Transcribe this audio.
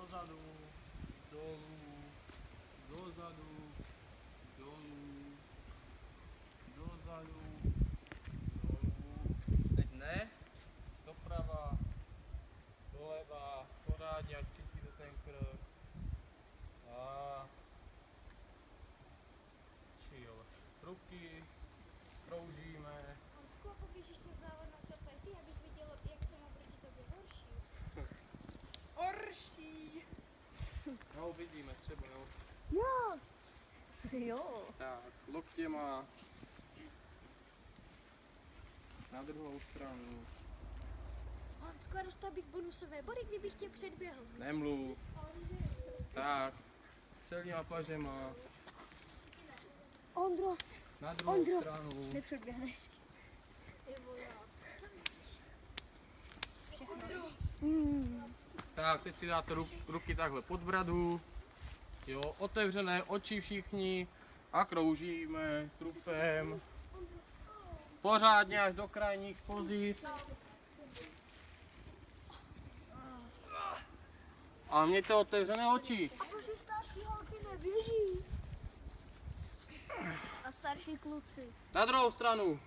dozadu, dolů, dozadu, dolů, dozadu, dolů. Teď ne, doprava, doleva, pořádně, ať cítíte ten krk. Tak. Chill. Ruky, kroužíme. A poběžíš ten závod na čas aj ty, abych viděl, jak jsem oproti tobě horší. Horší! No uvidíme, třeba jo. Jo. Jo. Tak, loktěma na druhou stranu. Honzko, dostal bych bonusové body, kdybych tě předběhl. Nemluv. Tak, silnýma pažema Ondro, na druhou stranu. nepředběhneš. Tak, teď si dáte ruky takhle pod bradu. Jo, otevřené oči všichni a kroužíme trupem. Pořádně až do krajních pozic. A mějte otevřené oči. A protože starší holky neběží. A starší kluci. Na druhou stranu.